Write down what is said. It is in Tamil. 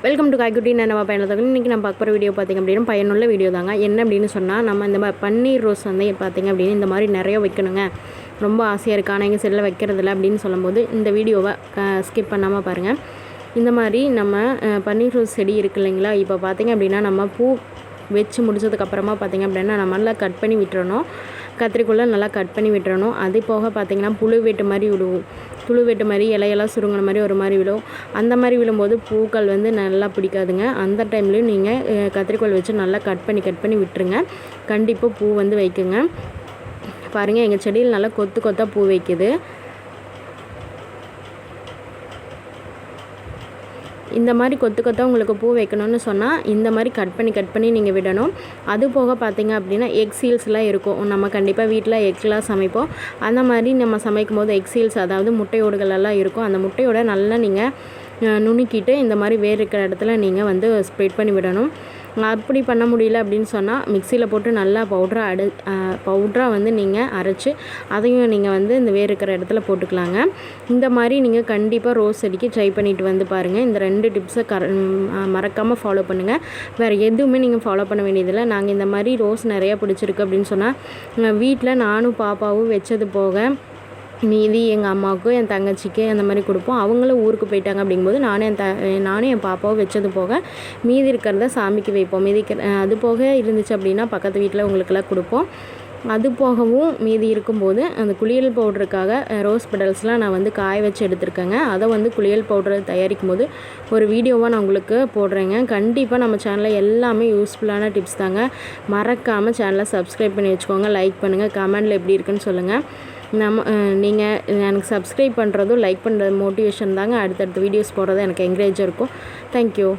Welcome to காய்குட்டி. நம்ம பயணத்தோடு இன்றைக்கி நம்ம பார்க்குற வீடியோ பார்த்திங்க அப்படின்னா பயனுள்ள வீடியோ தாங்க. என்ன அப்படின்னு சொன்னால், நம்ம இந்த மாதிரி பன்னீர் ரோஸ் வந்து பார்த்திங்க அப்படின்னு இந்த மாதிரி நிறைய வைக்கணுங்க. ரொம்ப ஆசையாக இருக்குது, ஆனால் எங்கள் செல்லில் வைக்கிறதில்ல அப்படின்னு சொல்லும்போது இந்த வீடியோவை ஸ்கிப் பண்ணாமல் பாருங்கள். இந்த மாதிரி நம்ம பன்னீர் ரோஸ் செடி இருக்குது இல்லைங்களா, இப்போ பார்த்திங்க அப்படின்னா நம்ம பூ வச்சு முடிச்சதுக்கப்புறமா பார்த்திங்க அப்படின்னா நம்ம நல்லா கட் பண்ணி விட்டுறணும். கத்திரிக்குள்ளே நல்லா கட் பண்ணி விட்டுறணும். அது போக பார்த்திங்கன்னா புழு வெட்டு மாதிரி விடுவோம். புழு வெட்டு மாதிரி இலையெல்லாம் சுருங்கின மாதிரி ஒரு மாதிரி விடும். அந்த மாதிரி விழும்போது பூக்கள் வந்து நல்லா பிடிக்காதுங்க. அந்த டைம்லேயும் நீங்கள் கத்திரிக்கோல் வச்சு நல்லா கட் பண்ணி விட்டுருங்க. கண்டிப்பாக பூ வந்து வைக்குங்க. பாருங்கள், எங்கள் செடியில் நல்லா கொத்து கொத்தாக பூ வைக்குது. இந்த மாதிரி கொத்து கொத்தாக உங்களுக்கு பூ வைக்கணும்னு சொன்னால் இந்த மாதிரி கட் பண்ணி நீங்கள் விடணும். அது போக பார்த்திங்க அப்படின்னா எக் சீல்ஸ்லாம் இருக்கும். நம்ம கண்டிப்பாக வீட்டில் எக்லாம் சமைப்போம். அந்த மாதிரி நம்ம சமைக்கும் போது எக் சீல்ஸ், அதாவது முட்டையோடுகள் எல்லாம் இருக்கும். அந்த முட்டையோட நல்லா நீங்கள் நுணுக்கிட்டு இந்த மாதிரி வேறு இருக்கிற இடத்துல நீங்கள் வந்து ஸ்ப்ரெட் பண்ணி விடணும். அப்படி பண்ண முடியல அப்படின்னு சொன்னால் மிக்சியில் போட்டு நல்லா பவுட்ராக வந்து நீங்கள் அரைச்சி அதையும் நீங்கள் வந்து இந்த வேறு இருக்கிற இடத்துல போட்டுக்கலாங்க. இந்த மாதிரி நீங்கள் கண்டிப்பாக ரோஸ் செடிக்கு ட்ரை பண்ணிவிட்டு வந்து பாருங்கள். இந்த 2 டிப்ஸை மறக்காமல் ஃபாலோ பண்ணுங்கள். வேறு எதுவுமே நீங்கள் ஃபாலோ பண்ண வேண்டியதில்லை. நாங்கள் இந்த மாதிரி ரோஸ் நிறையா பிடிச்சிருக்கு அப்படின்னு சொன்னால் வீட்டில் நானும் பாப்பாவும் வச்சது போக மீதி எங்கள் அம்மாவுக்கும் என் தங்கச்சிக்கு அந்த மாதிரி கொடுப்போம். அவங்களும் ஊருக்கு போயிட்டாங்க அப்படிங்கும்போது நானும் என் பாப்பாவும் வச்சது போக மீதி இருக்கிறத சாமிக்கு வைப்போம். அது போக இருந்துச்சு அப்படின்னா பக்கத்து வீட்டில் உங்களுக்கெல்லாம் கொடுப்போம். அது போகவும் மீதி இருக்கும்போது அந்த குளியல் பவுடருக்காக ரோஸ் பெடல்ஸ்லாம் நான் வந்து காய வச்சு எடுத்துருக்கேங்க. அதை வந்து குளியல் பவுடர் தயாரிக்கும் போது ஒரு வீடியோவாக நான் உங்களுக்கு போடுறேங்க. கண்டிப்பாக நம்ம சேனலில் எல்லாமே யூஸ்ஃபுல்லான டிப்ஸ் தாங்க. மறக்காமல் சேனலை சப்ஸ்கிரைப் பண்ணி வச்சுக்கோங்க. லைக் பண்ணுங்கள், கமெண்டில் எப்படி இருக்குன்னு சொல்லுங்கள். நீங்கள் எனக்கு சப்ஸ்கிரைப் பண்ணுறதும் லைக் பண்ணுறது மோட்டிவேஷன் தாங்க. அடுத்தடுத்த வீடியோஸ் போடுறது எனக்கு என்கரேஜாக இருக்கும். தேங்க்யூ.